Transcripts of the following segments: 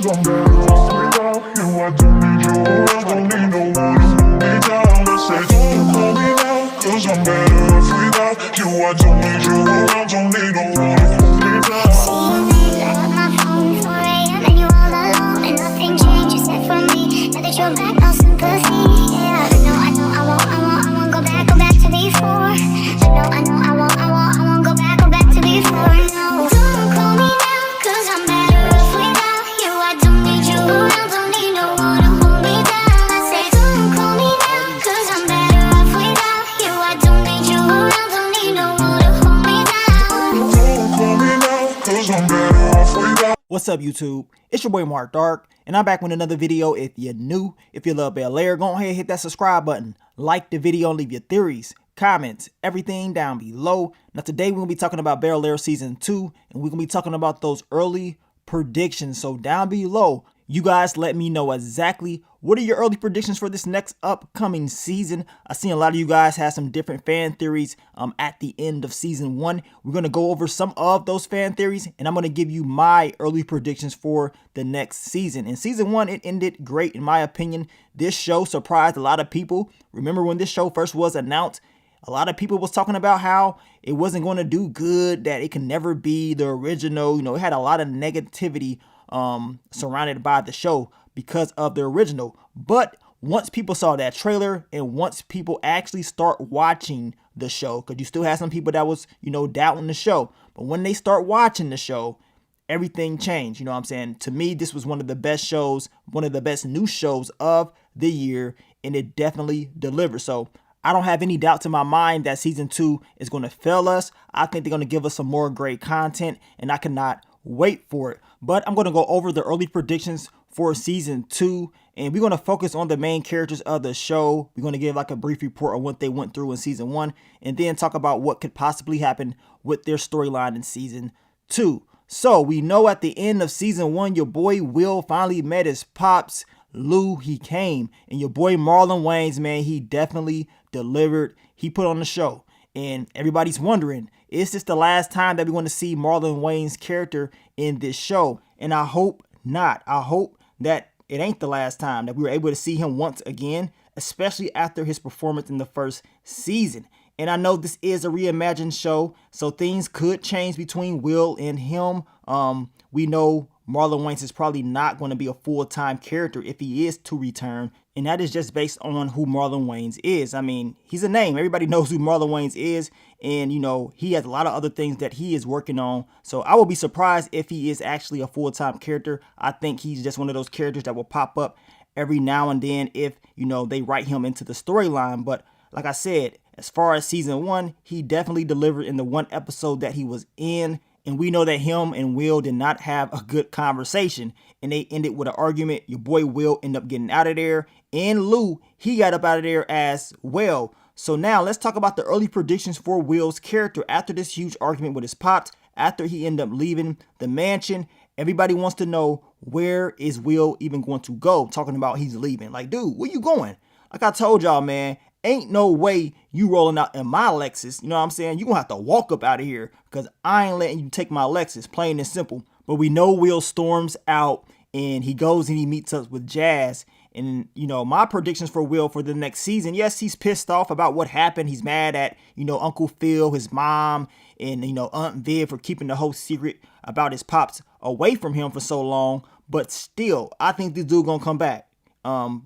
Cause I'm better off without you. I don't need you around, don't need no one to hold me down. I say don't call me now, cause I'm better off without you. I don't need you around, don't need no one to hold me down. See you light up my phone, 4 a.m. and you all alone, and nothing changed except for me. Now that you're back, no sympathy. Yeah, I won't go back to before. I won't go back to before. No, don't call me now, cause I'm better off without you. I don't need you around, don't need no one to hold me down. I say don't call me now, cause I'm better off without you. I don't need you around, don't need no one to hold me down. Don't call me now, cause I'm better off without. What's up, YouTube? It's your boy Mark Dark, and I'm back with another video. If you're new, if you love Bel Air, go ahead and hit that subscribe button. Like the video and leave your theories, comments, everything down below. Now today we're going to be talking about Bel Air Season 2, and we're going to be talking about those early predictions. So down below, you guys let me know exactly what are your early predictions for this next upcoming season. I've seen a lot of you guys have some different fan theories at the end of Season 1. We're going to go over some of those fan theories, and I'm going to give you my early predictions for the next season. In Season 1, it ended great in my opinion. This show surprised a lot of people. Remember when this show first was announced, a lot of people was talking about how it wasn't going to do good, that it can never be the original. You know, it had a lot of negativity surrounded by the show because of the original. But once people saw that trailer and once people actually start watching the show, because you still have some people that was, you know, doubting the show, but when they start watching the show, everything changed. You know what I'm saying? To me, this was one of the best shows, one of the best new shows of the year, and it definitely delivered. So I don't have any doubts in my mind that Season 2 is going to fail us. I think they're going to give us some more great content, and I cannot wait for it. But I'm going to go over the early predictions for Season 2, and we're going to focus on the main characters of the show. We're going to give like a brief report on what they went through in Season 1, and then talk about what could possibly happen with their storyline in Season 2. So we know at the end of Season 1, your boy Will finally met his pops. Lou, he came, and your boy Marlon Wayans, man, he definitely delivered. He put on the show, and everybody's wondering, is this the last time that we're going to see Marlon Wayans' character in this show? And I hope not. I hope that it ain't the last time that we were able to see him once again, especially after his performance in the first season. And I know this is a reimagined show, so things could change between Will and him. We know Marlon Wayans is probably not going to be a full-time character if he is to return. And that is just based on who Marlon Wayans is. I mean, he's a name. Everybody knows who Marlon Wayans is. And, you know, he has a lot of other things that he is working on. So I will be surprised if he is actually a full-time character. I think he's just one of those characters that will pop up every now and then if, you know, they write him into the storyline. But like I said, as far as Season 1, he definitely delivered in the one episode that he was in. And we know that him and Will did not have a good conversation. And they ended with an argument. Your boy Will ended up getting out of there. And Lou, he got up out of there as well. So now let's talk about the early predictions for Will's character after this huge argument with his pops. After he ended up leaving the mansion, everybody wants to know, where is Will even going to go? Talking about he's leaving. Like, dude, where you going? Like I told y'all, man, ain't no way you rolling out in my Lexus. You know what I'm saying? You're going to have to walk up out of here because I ain't letting you take my Lexus, plain and simple. But we know Will storms out and he goes and he meets up with Jazz. And, you know, my predictions for Will for the next season, yes, he's pissed off about what happened. He's mad at, you know, Uncle Phil, his mom, and, you know, Aunt Viv for keeping the whole secret about his pops away from him for so long. But still, I think this dude gonna come back.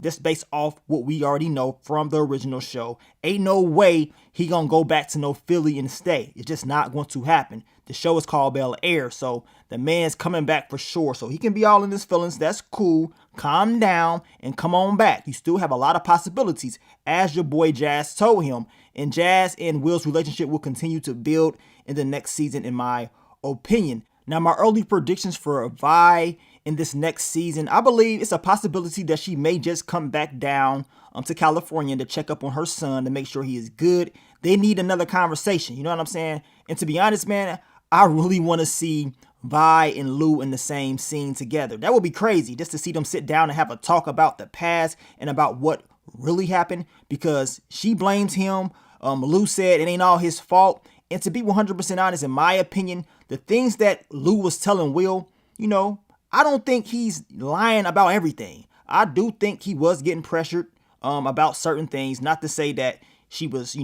Just based off what we already know from the original show. Ain't no way he gonna go back to no Philly and stay. It's just not going to happen. The show is called Bel Air, so the man's coming back for sure. So he can be all in his feelings. That's cool. Calm down and come on back. You still have a lot of possibilities, as your boy Jazz told him. And Jazz and Will's relationship will continue to build in the next season, in my opinion. Now, my early predictions for Vi in this next season, I believe it's a possibility that she may just come back down to California to check up on her son to make sure he is good. They need another conversation. You know what I'm saying? And to be honest, man, I really want to see Vi and Lou in the same scene together. That would be crazy just to see them sit down and have a talk about the past and about what really happened, because she blames him. Lou said it ain't all his fault. And to be 100% honest, in my opinion, the things that Lou was telling Will, you know, I don't think he's lying about everything. I do think he was getting pressured about certain things. Not to say that she was,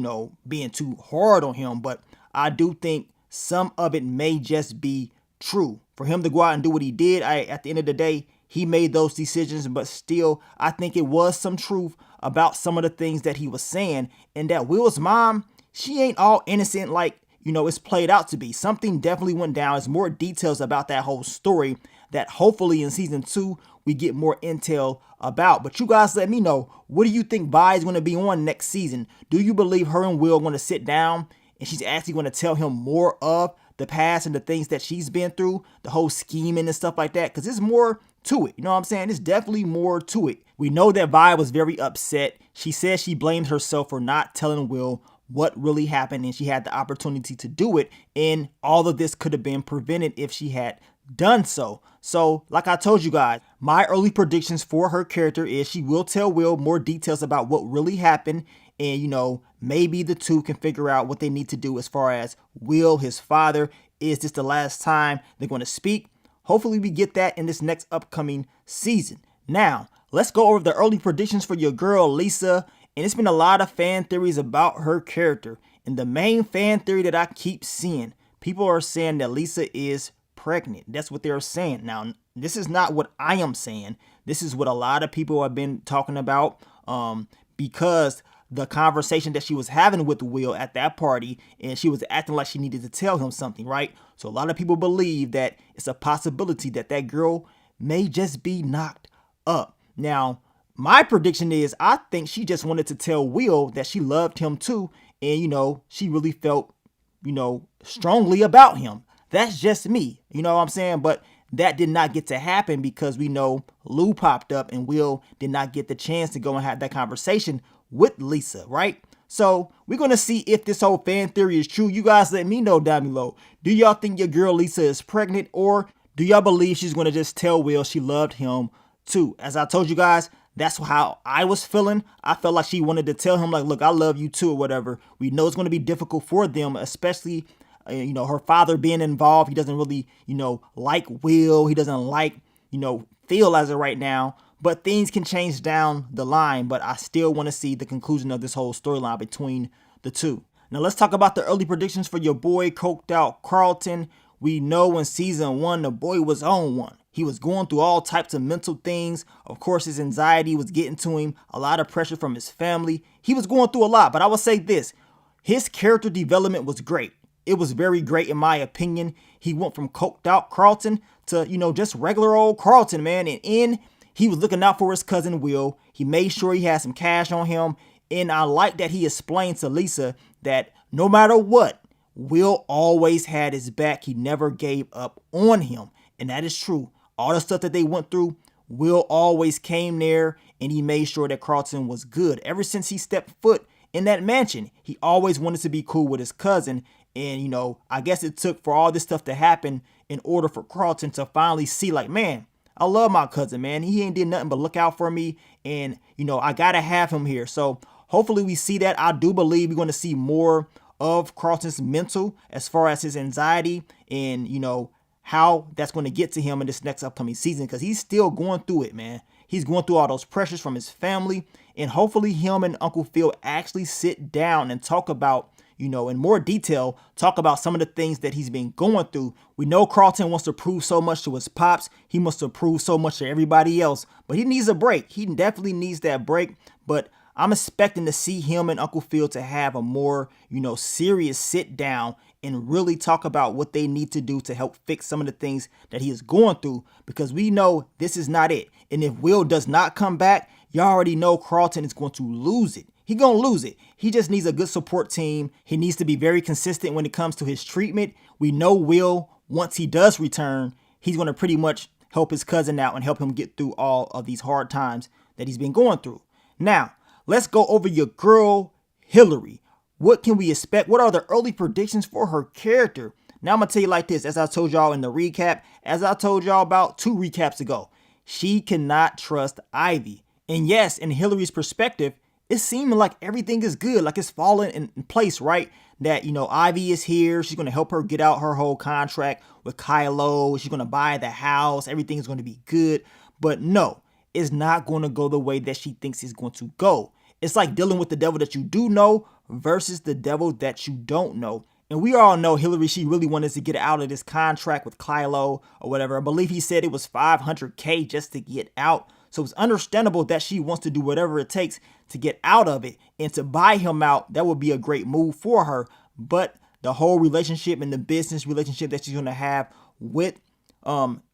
being too hard on him, but I do think some of it may just be true. For him to go out and do what he did, at the end of the day, he made those decisions, but still, I think it was some truth about some of the things that he was saying, and that Will's mom, she ain't all innocent like, it's played out to be. Something definitely went down. There's more details about that whole story that hopefully in season 2 we get more intel about. But you guys let me know, what do you think Vi is going to be on next season? Do you believe her and Will are going to sit down and she's actually going to tell him more of the past and the things that she's been through, the whole scheming and stuff like that? Because there's more to it. You know what I'm saying? There's definitely more to it. We know that Vi was very upset. She says she blamed herself for not telling Will what really happened, and she had the opportunity to do it, and all of this could have been prevented if she had done so. So like I told you guys, my early predictions for her character is she will tell Will more details about what really happened, and maybe the two can figure out what they need to do as far as Will, his father. Is this the last time they're going to speak? Hopefully we get that in this next upcoming season. Now let's go over the early predictions for your girl Lisa. And it's been a lot of fan theories about her character. And the main fan theory that I keep seeing, people are saying that Lisa is pregnant. That's what they're saying. Now, this is not what I am saying. This is what a lot of people have been talking about, because the conversation that she was having with Will at that party, and she was acting like she needed to tell him something, right? So a lot of people believe that it's a possibility that that girl may just be knocked up. Now, my prediction is I think she just wanted to tell Will that she loved him too. And, she really felt, strongly about him. That's just me. You know what I'm saying? But that did not get to happen because we know Lou popped up and Will did not get the chance to go and have that conversation with Lisa, right? So we're going to see if this whole fan theory is true. You guys let me know down below. Do y'all think your girl Lisa is pregnant, or do y'all believe she's going to just tell Will she loved him too? As I told you guys, that's how I was feeling. I felt like she wanted to tell him, like, look, I love you too, or whatever. We know it's going to be difficult for them, especially, her father being involved. He doesn't really, like Will. He doesn't like, Phil as of right now. But things can change down the line. But I still want to see the conclusion of this whole storyline between the two. Now, let's talk about the early predictions for your boy, Coked Out Carlton. We know in season 1, the boy was on one. He was going through all types of mental things. Of course, his anxiety was getting to him. A lot of pressure from his family. He was going through a lot. But I will say this. His character development was great. It was very great in my opinion. He went from Coked Out Carlton to, just regular old Carlton, man. And he was looking out for his cousin Will. He made sure he had some cash on him. And I like that he explained to Lisa that no matter what, Will always had his back. He never gave up on him. And that is true. All the stuff that they went through, Will always came there and he made sure that Carlton was good. Ever since he stepped foot in that mansion, he always wanted to be cool with his cousin. And, I guess it took for all this stuff to happen in order for Carlton to finally see, like, man, I love my cousin, man. He ain't did nothing but look out for me. And, I got to have him here. So hopefully we see that. I do believe we're going to see more of Carlton's mental as far as his anxiety and, how that's going to get to him in this next upcoming season, because he's still going through it, man. He's going through all those pressures from his family, and hopefully him and Uncle Phil actually sit down and talk about, in more detail, talk about some of the things that he's been going through. We know Carlton wants to prove so much to his pops. He wants to prove so much to everybody else, but he needs a break. He definitely needs that break, but I'm expecting to see him and Uncle Phil to have a more, serious sit down and really talk about what they need to do to help fix some of the things that he is going through, because we know this is not it. And if Will does not come back, you already know Carlton is going to lose it. He's going to lose it. He just needs a good support team. He needs to be very consistent when it comes to his treatment. We know Will, once he does return, he's going to pretty much help his cousin out and help him get through all of these hard times that he's been going through. Now, let's go over your girl, Hillary. What can we expect? What are the early predictions for her character? Now, I'm going to tell you like this, as I told y'all in the recap, as I told y'all about 2 recaps ago, she cannot trust Ivy. And yes, in Hillary's perspective, it's seeming like everything is good, like it's falling in place, right? that, Ivy is here. She's going to help her get out her whole contract with Kylo. She's going to buy the house. Everything's going to be good. But no, it's not going to go the way that she thinks it's going to go. It's like dealing with the devil that you do know versus the devil that you don't know. And we all know Hillary, she really wanted to get out of this contract with Kylo or whatever. I believe he said it was $500K just to get out. So it's understandable that she wants to do whatever it takes to get out of it, and to buy him out. That would be a great move for her. But the whole relationship and the business relationship that she's going to have with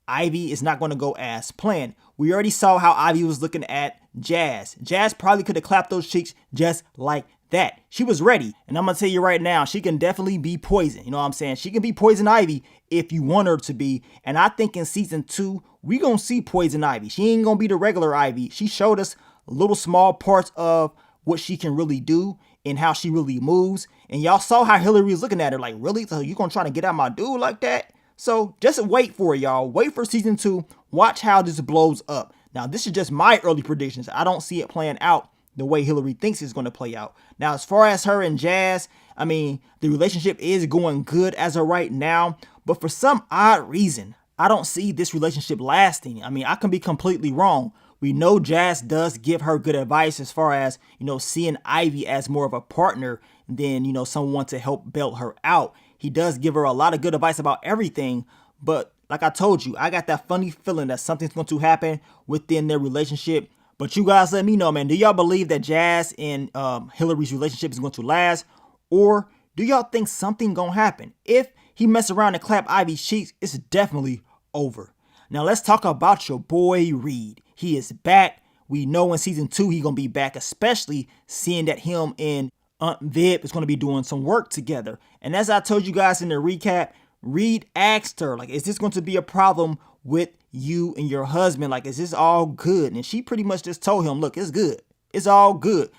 Ivy is not going to go as planned. We already saw how Ivy was looking at Jazz. Jazz probably could have clapped those cheeks just like that. She was ready. And I'm going to tell you right now, she can definitely be poison. You know what I'm saying? She can be Poison Ivy if you want her to be. And I think in season 2, we going to see Poison Ivy. She ain't going to be the regular Ivy. She showed us little small parts of what she can really do and how she really moves. And y'all saw how Hillary was looking at her like, really? So you going to try to get at my dude like that? So just wait for it, y'all. Wait for season 2. Watch how this blows up. Now, this is just my early predictions. I don't see it playing out the way Hillary thinks it's going to play out. Now, as far as her and Jazz, I mean, the relationship is going good as of right now. But for some odd reason, I don't see this relationship lasting. I mean, I can be completely wrong. We know Jazz does give her good advice as far as, seeing Ivy as more of a partner than, someone to help bail her out. He does give her a lot of good advice about everything. But like I told you, I got that funny feeling that something's going to happen within their relationship. But you guys let me know, man. Do y'all believe that Jazz and Hillary's relationship is going to last? Or do y'all think something going to happen? If he mess around and clap Ivy's cheeks, it's definitely over. Now let's talk about your boy Reed. He is back. We know in season 2 he's going to be back, especially seeing that him and Aunt Viv is going to be doing some work together. And as I told you guys in the recap, Reed asked her, like, is this going to be a problem with you and your husband? Like, is this all good? And she pretty much just told him, look, it's good. It's all good.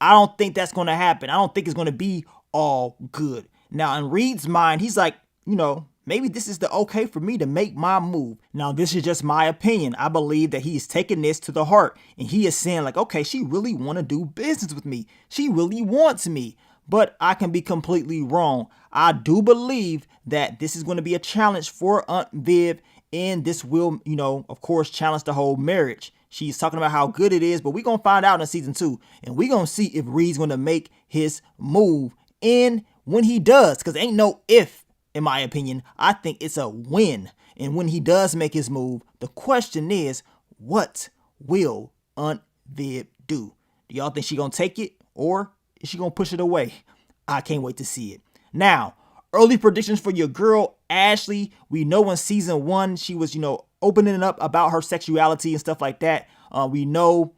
I don't think that's going to happen. I don't think it's going to be all good. Now, in Reed's mind, he's like, maybe this is the okay for me to make my move. Now, this is just my opinion. I believe that he's taking this to the heart. And he is saying like, okay, she really want to do business with me. She really wants me. But I can be completely wrong. I do believe that this is going to be a challenge for Aunt Viv. And this will, of course, challenge the whole marriage. She's talking about how good it is. But we're going to find out in season 2. And we're going to see if Reed's going to make his move. And when he does, because ain't no if. In my opinion, I think it's a win. And when he does make his move, the question is, what will Aunt Viv do? Do y'all think she gonna take it, or is she gonna push it away? I can't wait to see it. Now, early predictions for your girl, Ashley. We know in season 1, she was, opening up about her sexuality and stuff like that. We know,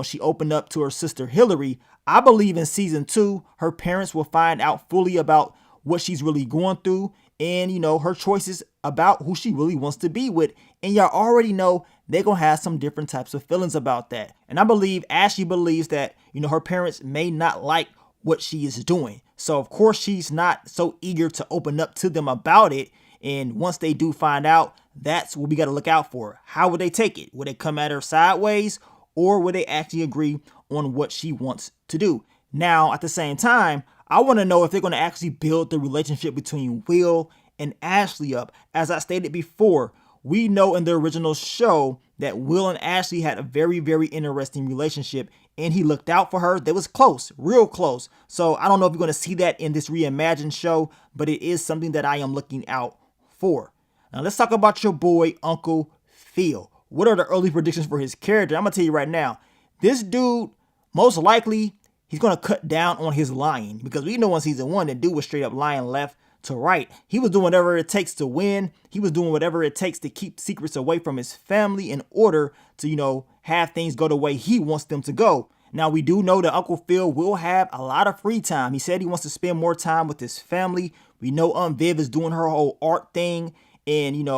she opened up to her sister Hillary. I believe in season 2, her parents will find out fully about what she's really going through and, her choices about who she really wants to be with. And y'all already know they're going to have some different types of feelings about that. And I believe Ashley believes that, her parents may not like what she is doing. So, of course, she's not so eager to open up to them about it. And once they do find out, that's what we got to look out for. How would they take it? Would they come at her sideways, or would they actually agree on what she wants to do? Now, at the same time, I want to know if they're going to actually build the relationship between Will and Ashley up. As I stated before, we know in the original show that Will and Ashley had a very, very interesting relationship, and he looked out for her. They was close, real close. So I don't know if you're going to see that in this reimagined show, but it is something that I am looking out for. Now let's talk about your boy, Uncle Phil. What are the early predictions for his character? I'm going to tell you right now, this dude, most likely, he's going to cut down on his lying, because we know in season 1, the dude was straight up lying left to right. He was doing whatever it takes to win. He was doing whatever it takes to keep secrets away from his family in order to, have things go the way he wants them to go. Now, we do know that Uncle Phil will have a lot of free time. He said he wants to spend more time with his family. We know Aunt Viv is doing her whole art thing. And,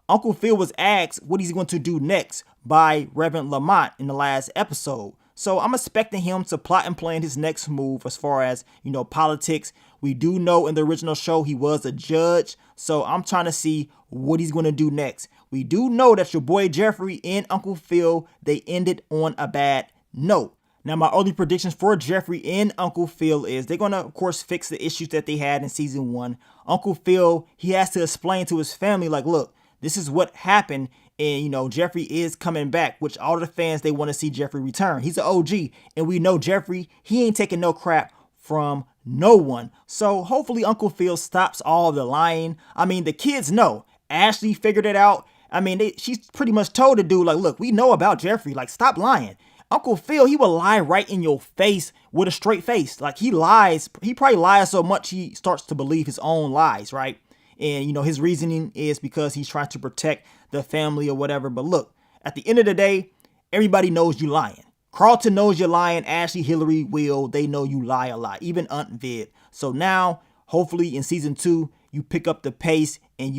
Uncle Phil was asked what he's going to do next by Reverend Lamont in the last episode. So I'm expecting him to plot and plan his next move as far as, politics. We do know in the original show he was a judge. So I'm trying to see what he's going to do next. We do know that your boy Jeffrey and Uncle Phil, they ended on a bad note. Now, my early predictions for Jeffrey and Uncle Phil is they're going to, of course, fix the issues that they had in season 1. Uncle Phil, he has to explain to his family, like, look, this is what happened. And, Jeffrey is coming back, which all the fans, they want to see Jeffrey return. He's an OG. And we know Jeffrey, he ain't taking no crap from no one. So hopefully Uncle Phil stops all the lying. I mean, the kids know. Ashley figured it out. I mean, she's pretty much told the dude, like, look, we know about Jeffrey. Like, stop lying. Uncle Phil, he will lie right in your face with a straight face. Like, he lies. He probably lies so much he starts to believe his own lies, right? And, his reasoning is because he's trying to protect the family or whatever. But look, at the end of the day, everybody knows you lying. Carlton knows you're lying. Ashley, Hillary, Will, they know you lie a lot. Even Aunt Viv. So now, hopefully in season 2, you pick up the pace and,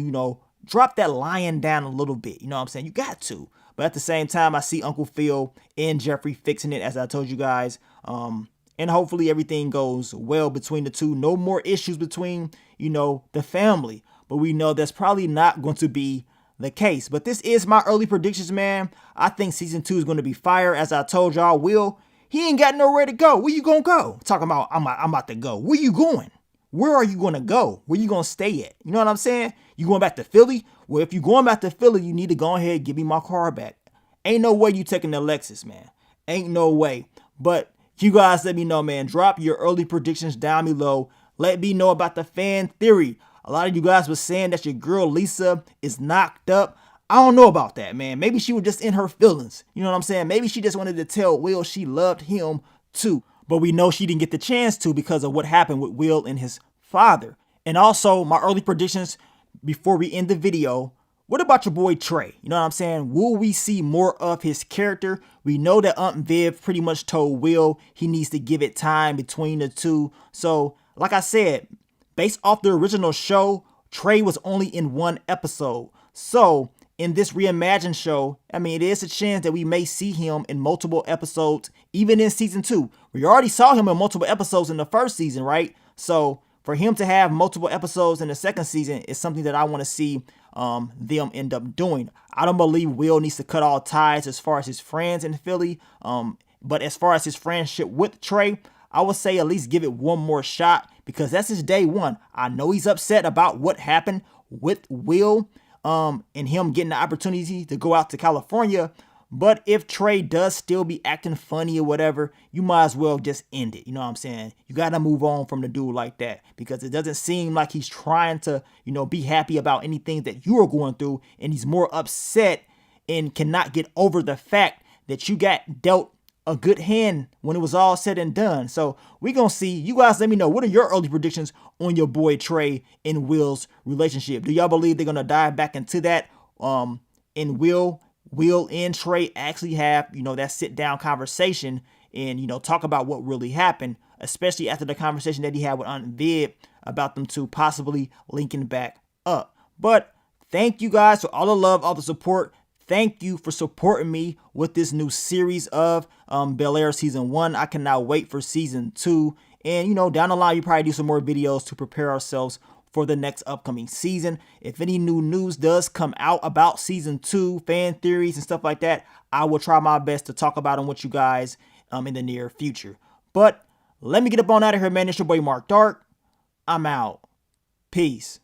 drop that lying down a little bit. You know what I'm saying? You got to. But at the same time, I see Uncle Phil and Jeffrey fixing it, as I told you guys. And hopefully everything goes well between the two. No more issues between, the family. But we know that's probably not going to be the case. But this is my early predictions, man. I think season 2 is going to be fire. As I told y'all, Will, he ain't got nowhere to go. Where you going to go? Talking about, I'm about to go. Where you going? Where are you going to go? Where you going to stay at? You know what I'm saying? You going back to Philly? Well, if you going back to Philly, you need to go ahead and give me my car back. Ain't no way you taking the Lexus, man. Ain't no way. But you guys let me know, man. Drop your early predictions down below. Let me know about the fan theory. A lot of you guys were saying that your girl Lisa is knocked up. I don't know about that, man. Maybe she was just in her feelings. You know what I'm saying? Maybe she just wanted to tell Will she loved him too. But we know she didn't get the chance to because of what happened with Will and his father. And also, my early predictions before we end the video, what about your boy Trey? You know what I'm saying? Will we see more of his character? We know that Aunt Viv pretty much told Will he needs to give it time between the two. So, like I said, based off the original show, Trey was only in 1 episode. So, in this reimagined show, I mean, it is a chance that we may see him in multiple episodes, even in season 2. We already saw him in multiple episodes in the first season, right? So, for him to have multiple episodes in the second season is something that I want to see them end up doing. I don't believe Will needs to cut all ties as far as his friends in Philly. But as far as his friendship with Trey, I would say at least give it one more shot because that's his day one. I know he's upset about what happened with Will and him getting the opportunity to go out to California. But if Trey does still be acting funny or whatever, you might as well just end it. You know what I'm saying? You got to move on from the dude like that because it doesn't seem like he's trying to, be happy about anything that you are going through. And he's more upset and cannot get over the fact that you got dealt a good hand when it was all said and done. So we're going to see. You guys let me know. What are your early predictions on your boy Trey and Will's relationship? Do y'all believe they're going to dive back into that? And Will and Trey actually have, that sit down conversation and, talk about what really happened, especially after the conversation that he had with Aunt Viv about them two possibly linking back up. But thank you guys for all the love, all the support. Thank you for supporting me with this new series of Bel-Air season 1. I cannot wait for season 2. And, down the line, you probably do some more videos to prepare ourselves for the next upcoming season. If any new news does come out about season 2, fan theories and stuff like that, I will try my best to talk about them with you guys in the near future. But let me get up on out of here, man. It's your boy Mark Dark. I'm out. Peace.